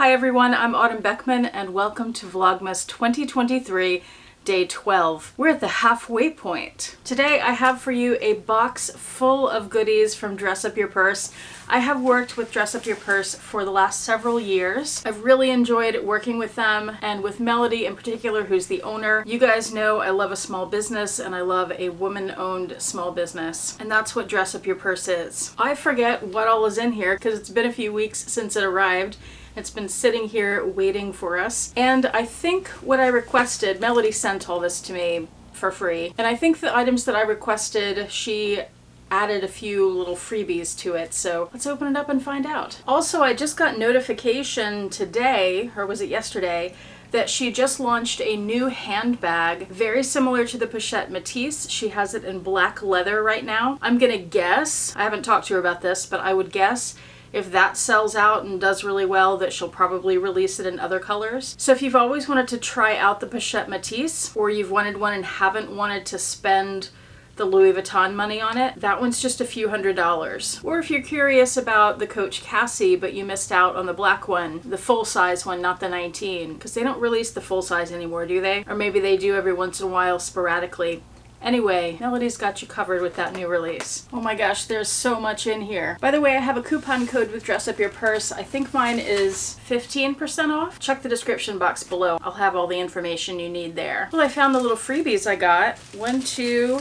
Hi everyone, I'm Autumn Beckman and welcome to Vlogmas 2023, Day 12. We're at the halfway point. Today I have for you a box full of goodies from Dress Up Your Purse. I have worked with Dress Up Your Purse for the last several years. I've really enjoyed working with them and with Melody in particular, who's the owner. You guys know I love a small business and I love a woman-owned small business, and that's what Dress Up Your Purse is. I forget what all is in here because it's been a few weeks since it arrived. It's been sitting here waiting for us. And I think what I requested, Melody sent all this to me for free. And I think the items that I requested, she added a few little freebies to it. So let's open it up and find out. Also, I just got notification today, or was it yesterday, that she just launched a new handbag, very similar to the Pochette Matisse. She has it in black leather right now. I'm gonna guess, I haven't talked to her about this, but I would guess if that sells out and does really well, that she'll probably release it in other colors. So if you've always wanted to try out the Pochette Matisse, or you've wanted one and haven't wanted to spend the Louis Vuitton money on it, that one's just a few $100s. Or if you're curious about the Coach Cassie, but you missed out on the black one, the full-size one, not the 19, because they don't release the full-size anymore, do they? Or maybe they do every once in a while sporadically. Anyway, Melody's got you covered with that new release. Oh my gosh, there's so much in here. By the way, I have a coupon code with Dress Up Your Purse. I think mine is 15% off. Check the description box below. I'll have all the information you need there. Well, I found the little freebies I got. 1, 2,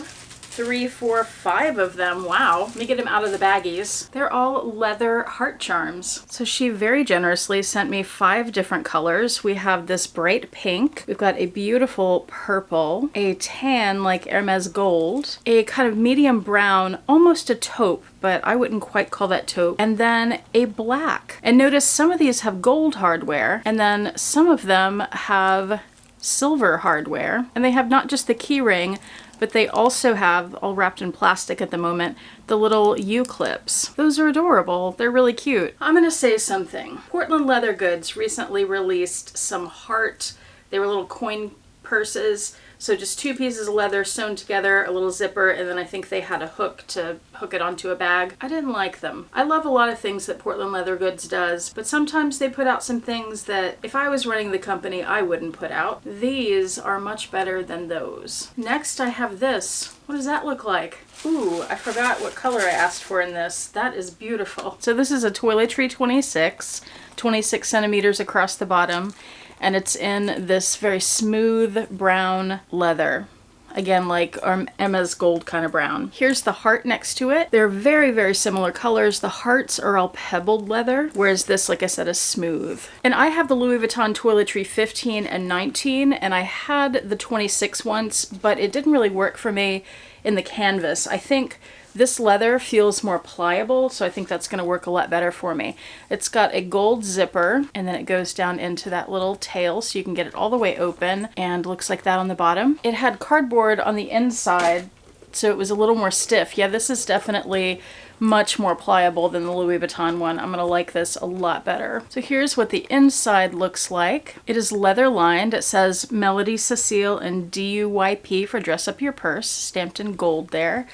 3, 4, 5 of them. Wow. Let me get them out of the baggies. They're all leather heart charms. So she very generously sent me 5 different colors. We have this bright pink. We've got a beautiful purple, a tan like Hermes gold, a kind of medium brown, almost a taupe, but I wouldn't quite call that taupe, and then a black. And notice some of these have gold hardware, and then some of them have silver hardware, and they have not just the key ring, but they also have, all wrapped in plastic at the moment, the little U-clips. Those are adorable. They're really cute. I'm gonna say something. Portland Leather Goods recently released some heart, they were little coin purses. So just 2 pieces of leather sewn together, a little zipper, and then I think they had a hook to hook it onto a bag. I didn't like them. I love a lot of things that Portland Leather Goods does, but sometimes they put out some things that if I was running the company, I wouldn't put out. These are much better than those. Next, I have this. What does that look like? Ooh, I forgot what color I asked for in this. That is beautiful. So this is a toiletry 26 centimeters across the bottom. And it's in this very smooth brown leather. Again, like Emma's gold kind of brown. Here's the heart next to it. They're very, very similar colors. The hearts are all pebbled leather, whereas this, like I said, is smooth. And I have the Louis Vuitton Toiletry 15 and 19, and I had the 26 once, but it didn't really work for me in the canvas. I think this leather feels more pliable, so I think that's going to work a lot better for me. It's got a gold zipper, and then it goes down into that little tail, so you can get it all the way open, and looks like that on the bottom. It had cardboard on the inside, so it was a little more stiff. Yeah, this is definitely much more pliable than the Louis Vuitton one. I'm gonna like this a lot better. So here's what the inside looks like. It is leather lined. It says Melody Cecile and DUYP for Dress Up Your Purse, stamped in gold there.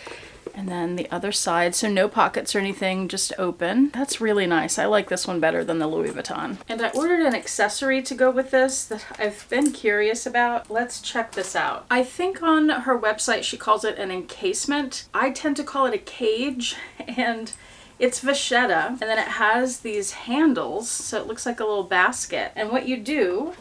And then the other side, so no pockets or anything, just open. That's really nice. I like this one better than the Louis Vuitton. And I ordered an accessory to go with this that I've been curious about. Let's check this out. I think on her website she calls it an encasement. I tend to call it a cage, and it's vachetta. And then it has these handles, so it looks like a little basket. And what you do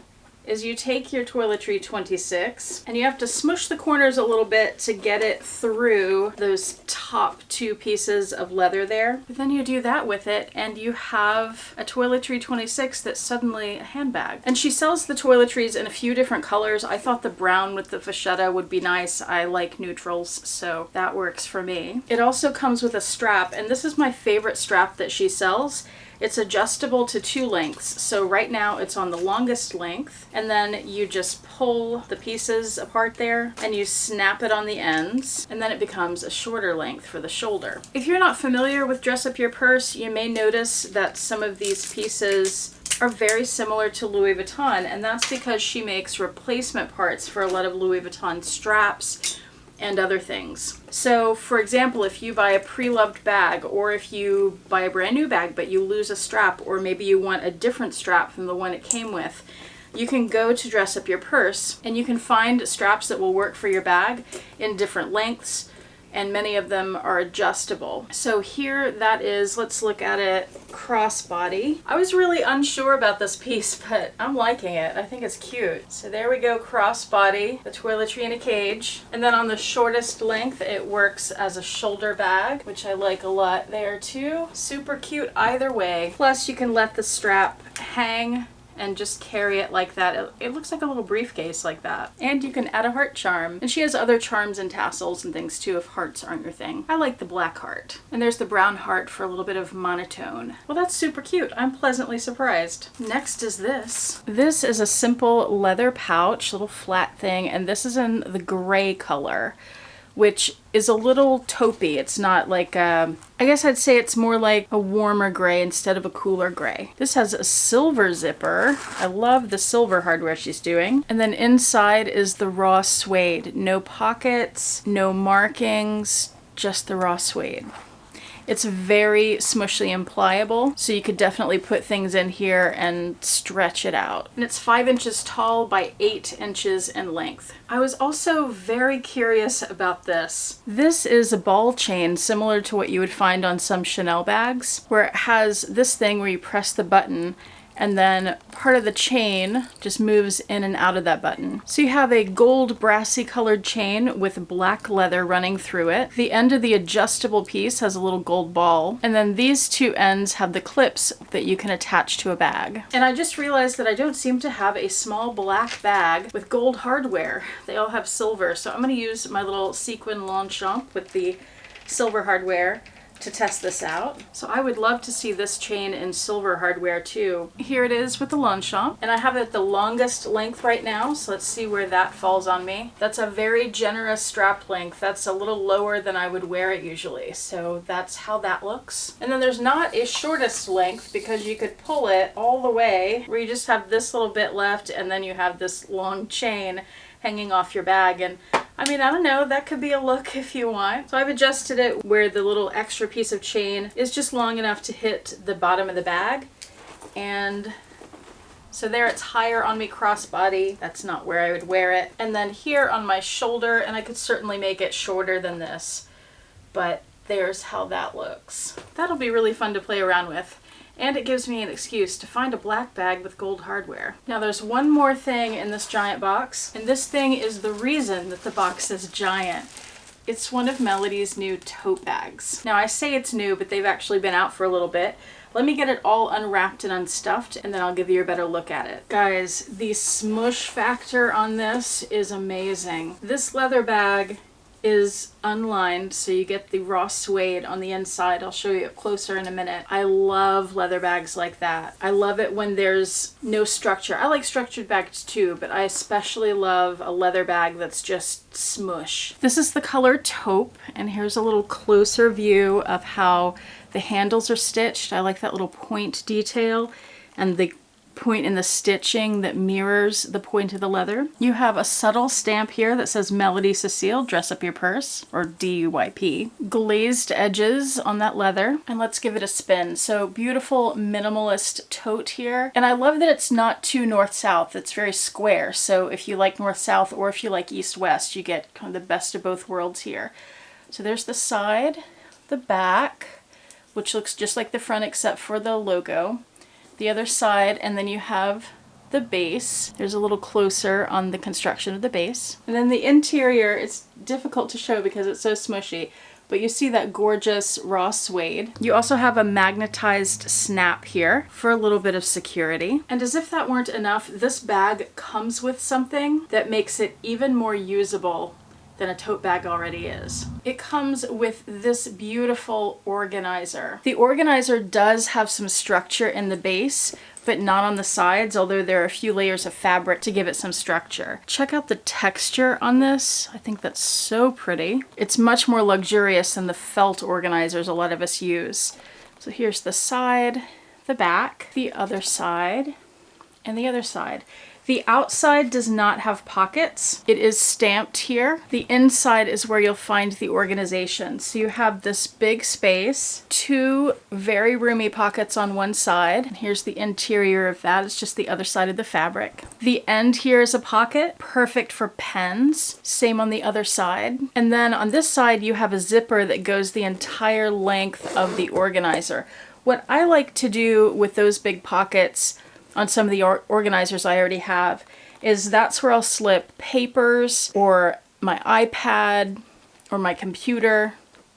is you take your toiletry 26 and you have to smush the corners a little bit to get it through those top 2 pieces of leather there. But then you do that with it and you have a toiletry 26 that's suddenly a handbag. And she sells the toiletries in a few different colors. I thought the brown with the vachetta would be nice. I like neutrals, so that works for me. It also comes with a strap, and this is my favorite strap that she sells. It's adjustable to 2 lengths, so right now it's on the longest length, and then you just pull the pieces apart there and you snap it on the ends, and then it becomes a shorter length for the shoulder. If you're not familiar with Dress Up Your Purse, you may notice that some of these pieces are very similar to Louis Vuitton, and that's because she makes replacement parts for a lot of Louis Vuitton straps and other things. So for example, if you buy a pre-loved bag, or if you buy a brand new bag but you lose a strap, or maybe you want a different strap from the one it came with, you can go to Dress Up Your Purse and you can find straps that will work for your bag in different lengths, and many of them are adjustable. So here that is, let's look at it, crossbody. I was really unsure about this piece, but I'm liking it. I think it's cute. So there we go, crossbody, the toiletry in a cage. And then on the shortest length, it works as a shoulder bag, which I like a lot there too. Super cute either way. Plus you can let the strap hang and just carry it like that. It looks like a little briefcase like that. And you can add a heart charm. And she has other charms and tassels and things too if hearts aren't your thing. I like the black heart. And there's the brown heart for a little bit of monotone. Well, that's super cute. I'm pleasantly surprised. Next is this. This is a simple leather pouch, little flat thing, and this is in the gray color, which is a little taupey. It's not like I guess I'd say it's more like a warmer gray instead of a cooler gray. This has a silver zipper. I love the silver hardware she's doing. And then inside is the raw suede. No pockets, no markings, just the raw suede. It's very smushy and pliable, so you could definitely put things in here and stretch it out. And it's 5 inches tall by 8 inches in length. I was also very curious about this. This is a ball chain similar to what you would find on some Chanel bags, where it has this thing where you press the button and then part of the chain just moves in and out of that button. So you have a gold brassy colored chain with black leather running through it. The end of the adjustable piece has a little gold ball, and then these two ends have the clips that you can attach to a bag. And I just realized that I don't seem to have a small black bag with gold hardware. They all have silver, so I'm gonna use my little sequin Longchamp with the silver hardware to test this out. So I would love to see this chain in silver hardware too. Here it is with the Longchamp, and I have it at the longest length right now, so let's see where that falls on me. That's a very generous strap length. That's a little lower than I would wear it usually, so that's how that looks. And then there's not a shortest length, because you could pull it all the way where you just have this little bit left and then you have this long chain hanging off your bag. And I mean, I don't know, that could be a look if you want. So I've adjusted it where the little extra piece of chain is just long enough to hit the bottom of the bag. And so there, it's higher on me crossbody. That's not where I would wear it. And then here on my shoulder, and I could certainly make it shorter than this, but there's how that looks. That'll be really fun to play around with. And it gives me an excuse to find a black bag with gold hardware. Now there's one more thing in this giant box, and this thing is the reason that the box is giant. It's one of Melody's new tote bags. Now I say it's new, but they've actually been out for a little bit. Let me get it all unwrapped and unstuffed, and then I'll give you a better look at it. Guys, the smush factor on this is amazing. This leather bag is unlined, so you get the raw suede on the inside. I'll show you it closer in a minute. I love leather bags like that. I love it when there's no structure. I like structured bags too, but I especially love a leather bag that's just smush. This is the color taupe, and here's a little closer view of how the handles are stitched. I like that little point detail and the point in the stitching that mirrors the point of the leather. You have a subtle stamp here that says Melody Cecile, Dress Up Your Purse, or DUYP. Glazed edges on that leather, and let's give it a spin. So beautiful minimalist tote here, and I love that it's not too north-south. It's very square, so if you like north-south or if you like east-west, you get kind of the best of both worlds here. So there's the side, the back, which looks just like the front except for the logo, the other side, and then you have the base. There's a little closer on the construction of the base. And then the interior, it's difficult to show because it's so smushy, but you see that gorgeous raw suede. You also have a magnetized snap here for a little bit of security. And as if that weren't enough, this bag comes with something that makes it even more usable than a tote bag already is. It comes with this beautiful organizer. The organizer does have some structure in the base, but not on the sides, although there are a few layers of fabric to give it some structure. Check out the texture on this. I think that's so pretty. It's much more luxurious than the felt organizers a lot of us use. So here's the side, the back, the other side, and the other side. The outside does not have pockets. It is stamped here. The inside is where you'll find the organization. So you have this big space, 2 very roomy pockets on one side. And here's the interior of that. It's just the other side of the fabric. The end here is a pocket, perfect for pens. Same on the other side. And then on this side, you have a zipper that goes the entire length of the organizer. What I like to do with those big pockets on some of the organizers I already have is that's where I'll slip papers or my iPad or my computer,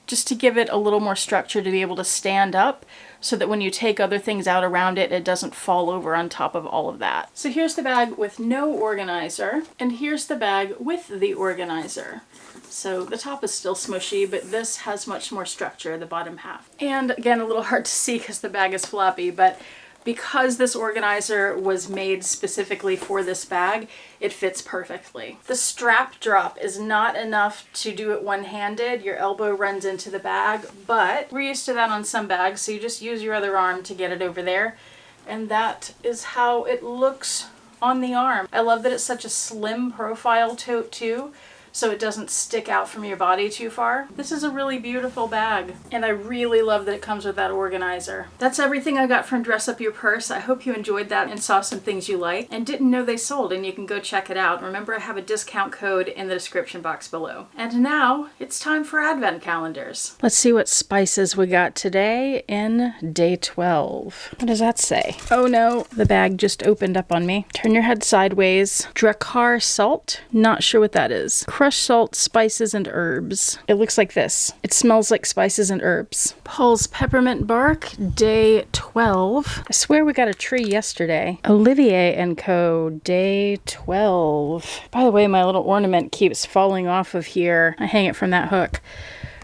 just to give it a little more structure to be able to stand up so that when you take other things out around it, it doesn't fall over on top of all of that. So here's the bag with no organizer, and here's the bag with the organizer. So the top is still smushy, but this has much more structure, the bottom half. And again, a little hard to see because the bag is floppy, but because this organizer was made specifically for this bag, it fits perfectly. The strap drop is not enough to do it one-handed. Your elbow runs into the bag, but we're used to that on some bags, so you just use your other arm to get it over there. And that is how it looks on the arm. I love that it's such a slim profile tote too, so it doesn't stick out from your body too far. This is a really beautiful bag, and I really love that it comes with that organizer. That's everything I got from Dress Up Your Purse. I hope you enjoyed that and saw some things you like and didn't know they sold, and you can go check it out. Remember, I have a discount code in the description box below. And now it's time for advent calendars. Let's see what spices we got today in day 12. What does that say? Oh no, the bag just opened up on me. Turn your head sideways. Drakkar salt. Not sure what that is. Crushed salt, spices, and herbs. It looks like this. It smells like spices and herbs. Paul's peppermint bark, day 12. I swear we got a tree yesterday. Olivier & Co., day 12. By the way, my little ornament keeps falling off of here. I hang it from that hook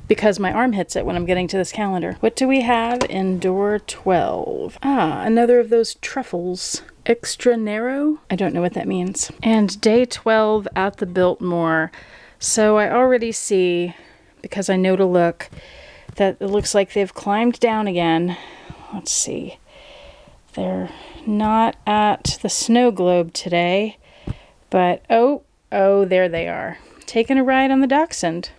because my arm hits it when I'm getting to this calendar. What do we have in door 12? Ah, another of those truffles. Extra narrow? I don't know what that means. And day 12 at the Biltmore. So I already see, because I know to look, that it looks like they've climbed down again. Let's see. They're not at the snow globe today, but oh, there they are. Taking a ride on the dachshund.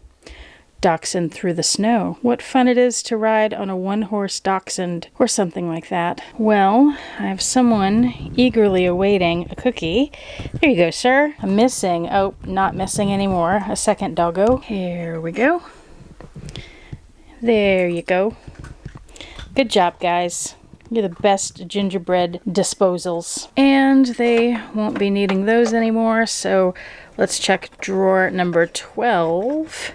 Dachshund through the snow. What fun it is to ride on a one-horse dachshund or something like that. Well, I have someone eagerly awaiting a cookie. There you go, sir. I'm missing, oh, not missing anymore, a second doggo. Here we go. There you go. Good job, guys. You're the best gingerbread disposals. And they won't be needing those anymore, so let's check drawer number 12.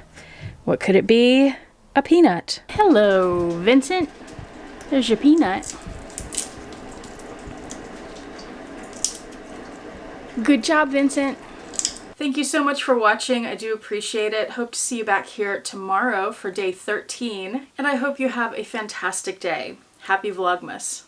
What could it be? A peanut. Hello, Vincent. There's your peanut. Good job, Vincent. Thank you so much for watching. I do appreciate it. Hope to see you back here tomorrow for day 13. And I hope you have a fantastic day. Happy Vlogmas.